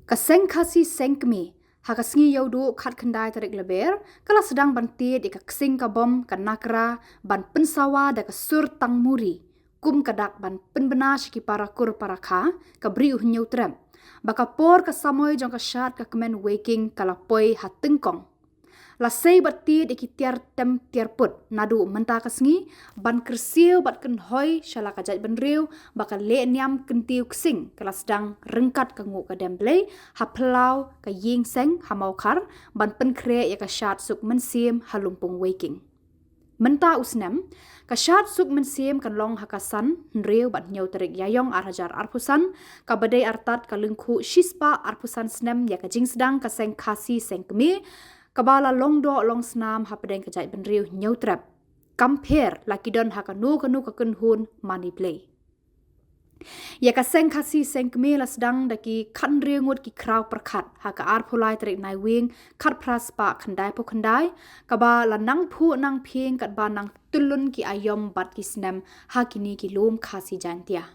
Kaseng kasi sengkmi, hakasngi yaudu khat kendai tarik leber, kala sedang banti di kaksing kabom kanakra ban pensawa da kasur tang muri, kum kadak ban penbena shiki para kur para kha, kabri uhnyau trem, baka por kasamoy jong kasyat kakemen waking kalapoi hatengkong. Lasai bati di kitiar tem tiar put nadu menta kasngi ban kersiu bat ken hoi shala kajat benriu baka le niam kentiu ksing kala sedang rengkat kengu ka demblei haplau ka ying seng hamau kar ban pen kre ya ka syat suk mensim halumpung waking. Menta usnem ka syat suk mensim kan long hakasan nriu bat nyau terik yayong arhajar arpusan ka badai artat ka lengku shispa arpusan snem ya ka jing sedang ka seng kasi seng kemi kabala longdo long snam hapadeng kajai benriu nyautrap. Kamper lakidon hakanu kanu kakenhun money play. Ya kaseng kasi seng kemela sedang daki kan riungut ki kraw perkat haka arpulai terik nai wing kat praspa kandai po kandai kabala nang pu nang ping kat ba nang tulun ki ayom bat ki snem hakini ki lum kasi jantia.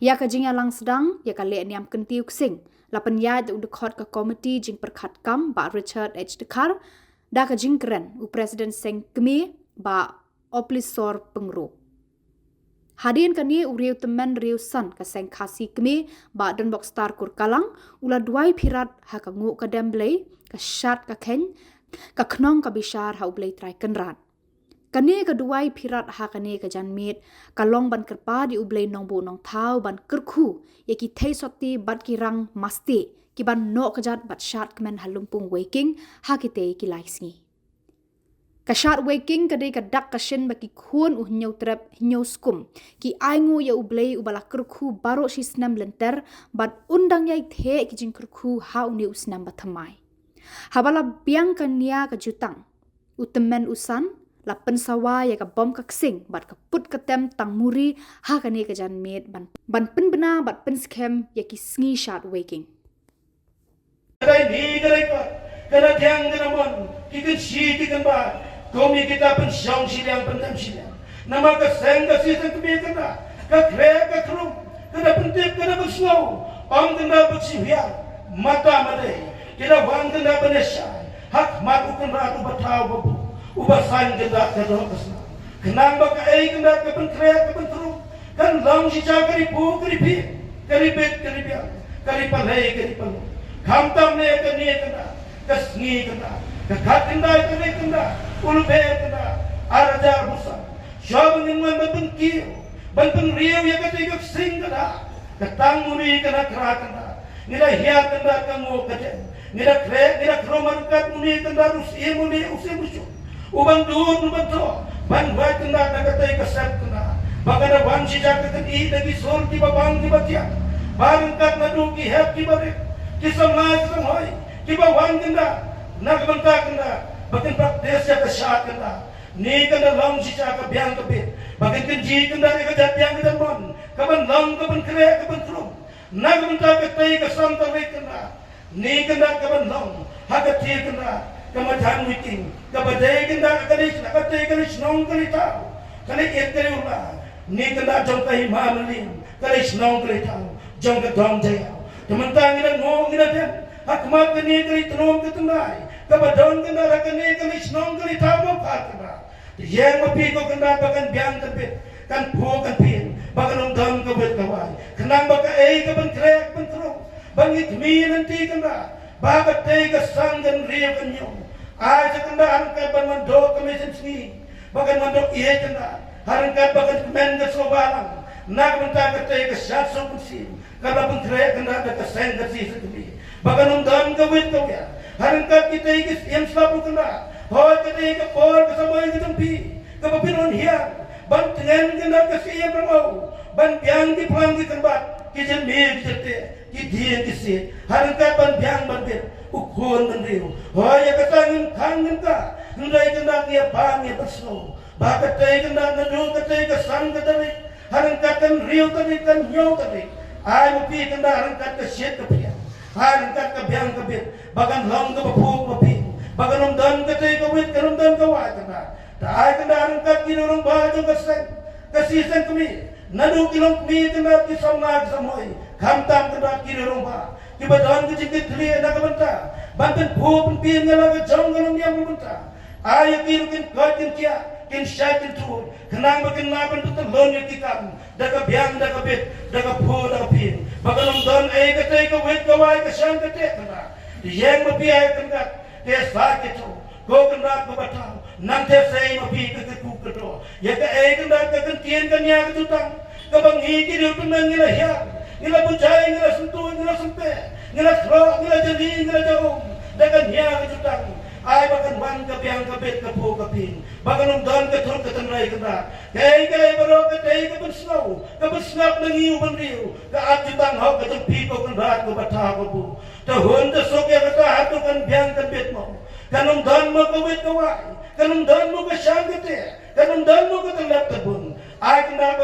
Ya kajingya lang sedang ya kale niam kentiu ksing lapan ya de udekot ke komiti jing perkat kam ba Richard H. Dekar da ka jing keren u presiden seng kemi ba oplisor pengro. Hadian kani uriu temen riu san ka seng kasi kemi ba don box star kur kalang ula duai pirat ha ka ngu ka demblei ka syat ka ken ka knong ka bishar ha ublei trai kenrat. Kani keduai pirat ha kani ke janmit kalong ban kerpa di ublei nong bu nong tau ban kerku ya ki thei soti bat ki rang masti ki ban no kejat bat syat kemen halumpung waking ha ki te ki laisngi. Ka syat waking kadai ka dak ka shin baki khun nyau trap nyau skum ki aingu ya ublei ubala kerku baro si snam lenter bat undang yai the ki jing kerku ha uni usnam bathamai. Habala biang kania ka jutang utemen usan la pensawa ya ka bom ka ksing bat ka put ka tem tang muri ha ka ne ka jan met ban pen bena bat pen scam ya ki sngi shot waking. Kadai ni kadai ka kada tiang kada mon ki shi ki kan ba komi kita pen syong silang pen tam silang nama ka seng ka si seng kemi kada ka kre ka krum kada pentip kada bersnow om kada bersihya mata madai kita wang kada benesha hak mat ukun ratu batau babu ubasan gendak ke dalam kesana. Kenang baka ai gendak ke penkrek ke pentru. Kan lang si ca kari pu kari pi kari bet kari bia kari palai kari palu. Khamtam ne ke ni kena kesngi kena kekat kendai kene kena ulbe kena arajar musa. Syab ngin ban kiu ban riau ya ke tiga sing kena ketang muri kena kera kena. Ngira hiat kena kamu kete. Ngira krek ngira kroman kat muni kena rus muni usi musuh. Ubang duun ubang to ban buat kena nagatai kasat kena bagada wan si jaga keni dagi sol ki babang ki batia barang kat nadu ki hep ki bare ki samaj samhoi ki bawan kena nagbanta kena bagan pak desa kasat kena ni kena long si jaga biang ke bagan kenji kena ka jat biang ke mon kaban long kaban kre kaban trum nagbanta katai kasam tawe kena ni kena kaban long hagati kena kamajan meeting kabadai kenda kali nakatay kali snong kali tao kali et kali ula ni kenda jong kai mamalin kali snong kali tao jong ka dong jaya temantang ina ngong ina den hakmat kani kali tnom ka tunai kabadon kenda rakani kali snong kali tao mo patna yang mapi ko kenda bakan biang kapit kan po kan pin bakan dong ka bet kawai kenang baka ai ka ban krek ban tro bangit mi nanti kenda bagat tay ka sanggan riyo kanyo aja kenda harangkat ban mandok kemisen sini bagan mandok iya kenda harangkat bagan kemen ka sobalang nag menta ka tay ka syat so kunsin kada pun krek kenda ka seng ka si sekbi bagan undam ka wit ka ya harangkat kita ka yam slapu kenda hoy ka tay ka por ka samay ka tampi ka papinon hiyan ban tengen kenda ka siya pangau ban biang di pulang di tempat kijen mir jete kidian kisit harangkat ban biang ban bir ukur menriu hoya katangin kangen ka ndai kena dia pangi bersno bakat tay kena nanu katay ka sang katay harangkat kan riu katay kan nyaw katay ay mapi kena harangkat ka shit ka piang harangkat ka biang ka bit bagan long ka bapuk mapi bagan umdan katay ka wit kan umdan ka wa kena taay kena harangkat kinurong bajo ka sang kasisang kami nanu kilong kami kena kisam nag samoy kamtam kena kinurong ba Kibadon kejikit kli nak benta. Banten po penpin ngala ke jong ngala miam benta. Ayat kiru kin kin kia kin syai kin tu. Kenang bakin napan tu telon yang kita. Daga biang daga bit daga po daga pin. Bakalong don ay katay ka wait kawai ka siyang katay kena. Yang mapi ay kena ke sakit tu. Ko kena babatang. Nang te say mapi ka ku kedo. Ya ka ay kena ka kentien kanya ka tutang. Kabang hiki dia tenang ngila hiang. Ngila bujay ngila sentuh ngila sempe. Ngila serok ngila jadi ngila jauh. Daga hiang ka tutang. Ay bakan wan ka biang ka bit ka po ka pin. Bakan don ka tur ka tanray kena. Kay baro ka tay ka bersnow. Ka bersnap nang iu banriu. Ka atjutang hok ka tempi ko kan rat ko bata ko bu. Tahun ta sok ya ka hatu kan biang ka bit mo. Kanong don mo ka wit ka wai. Kanong don mo ka syang ka te. Kanong don mo ka tanglap tabun. Ay kena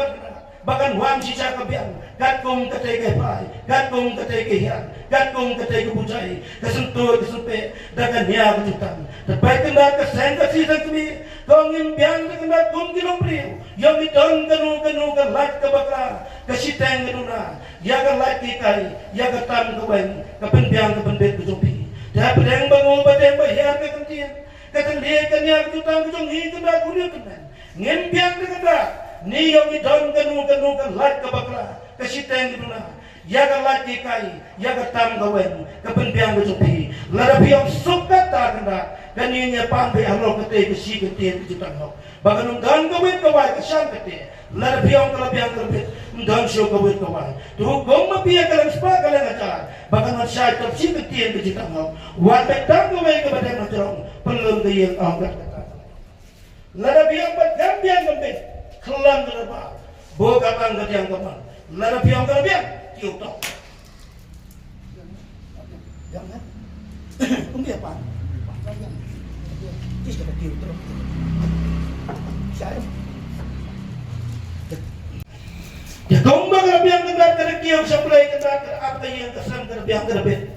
bakan wan sisa ka biang. Kat kong katay kay pai. Kat kong katay kay hiyan. Kat kong katay kay bujay. Kasuntoy kasunpe. Dagan niya ka jutang. Tapay kena kaseng ka sisang kami. Kong imbiang na kena kong ginombriyo. Yung itong ganu ka light ka baka. Kasiteng ganu na. Yaga light kikay. Yaga tam kawen. Kapinbiang kapanbet kujumpi. Dapat yang bangun bateng bahiyan ka kantiyan. Katandiyay kanya ka jutang kujung hikanda kuriyo kanan. Ngimbiang na kena. Ni yung itong ganu ka light ka baka. Kasiteng ganu na. Yaga light kikay. Yaga tam kawen. Kapinbiang kujumpi. Larabiyang sukat ta kena. Kaninya pambe alo kate kesi kate kitang ho. Baganong dan gawin kawai kasang kate. Larabiyang kalabit. Dan siyo gawin kawai. Tuh gong mapiya kalang spa kalang ajar. Baganong siya top si kate kitang ho. Watak tang gawin kabadang matrong. Pelung dayang angkat kata. Larabiyang bagambiyang gambit. Kelang laraba. Boga bang gadiyang gaman. Larabiyang kalabiyang. Tiutok. Jangan. Kung apa? Just gonna kill terus. Saya. Ya kau magal biang kendar kerkiau sebelah kendar apa yang kesan kerbiang kerbet.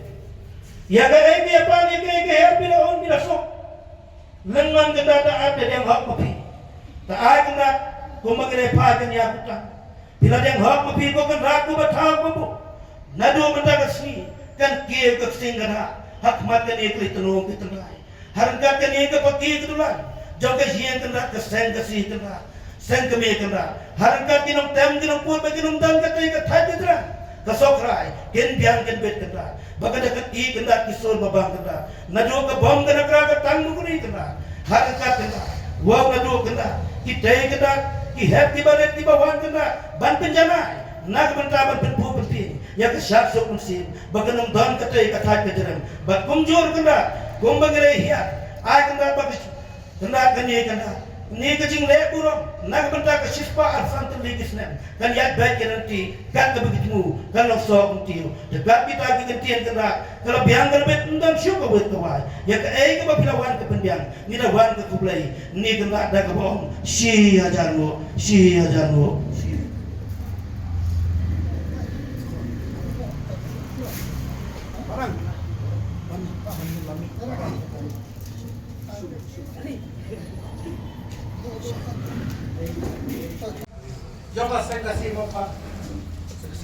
Ya kaya ini apa ni kaya bila on bila sok. Lengan kendar tak ada yang hak mapi. Tak ada kendar kau magal pajan ya kita. Bila yang hak mapi kau kan ragu batang mapu. Nadu mendaga sini kan kiau kesinggaran. Hak makan ikut tenung kita naik. Harga kan ini kepaki itu lah. Jauh kesian kena keseng kesih kena. Seng kemi kena. Harga kinong tem kinong pun bagi kinong dan kata ikat hati kena. Kesok rai. Ken biang ken bet kena. Baga dekat i kena kisur babang kena. Nadu ke bom kena kera tang mukuni kena. Harga kena. Wow nadu kena. Kita kena. Ki hati baret di bawah kena. Ban penjana. Nak bentaban penpu penting. Ya kesyak sok mesin. Baga nong dan kata ikat hati kena. Bat kumjur kena. Kumbang hiya, ay kanda bagis, kanda kanya kanda, ni kajing leburong, nagbanta ka sispa at santul ligis nem, kan yat baik nanti, kan kabagit mo, kan langsok untiyo, jagat kita gigantian kanda, kalau biang karbet undang siyo ka buat kawai, ya ka ay ka mapilawan ka pendiang, ni lawan ka kublay, ni kanda ada ka bohong, si hajar mo. Parang. Jangan saya kasih muka.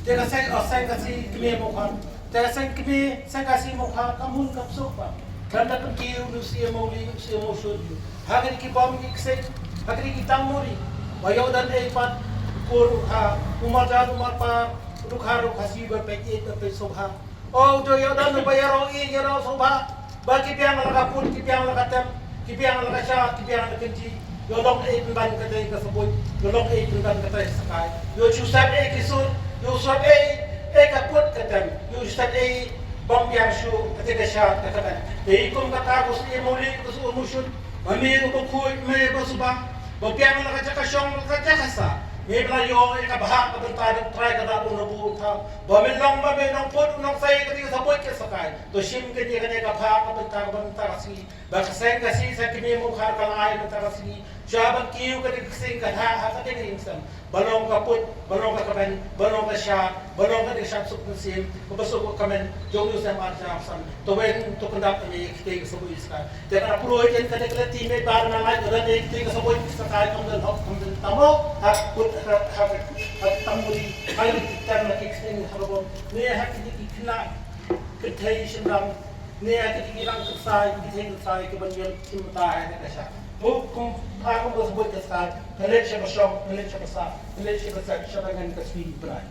Jangan saya kasih kami muka. Jangan saya kasih muka. Kamu kapsuk pak. Karena pergi usia mauli usia musuh. Hari ini bom iksen. Hari ini tamuri. Bayau dan eipat. Kur umar pa. Rukharu kasih berpekit berpesobha. Oh jo yau dan bayar roi yau sobha. Bagi piang lakapun, piang lakatem, piang lakasya, piang lakenji. Yolong ay pimban katay kasabot, yolong ay pimban katay sakay. Yo chusat ay kisut, yo usat ay kaput katam, yo usat ay bambyang syu katay kasya kataman. Dahil kung katapos ay muli kasu umusyun, mami ko kuy may basuba, bambyang lakasya kasyong lakasya kasa. May palayo ay kabaha katantadong try kada uno buong tao. Baminlang put unang say katay kasabot kasakay. To shim kanya kabaha katantadong kasi. Bakaseng kasi sa kini mo karkalay katay Siya kiyo ka kasing kadha ka din insan balong kaput balong ka kamen balong ka siya balong ka din siya suk sim kapasok ka kamen jong yo sa marja sam to wen to kandap ni kite sa buis ka tena puro yen ka de time bar na mai ran ni kite sa buis sa ka kam den hok kam den tamo ha put ha tamuri ai tan na kikse ni harabon ni ha kiti kina Ketai sedang ni ada hilang kesai, kesai kebanyakan cinta ada kesah. Hukum aku bersebut kesai, pelet siapa syok, pelet siapa sah, pelet siapa sah, siapa dengan kesih berai.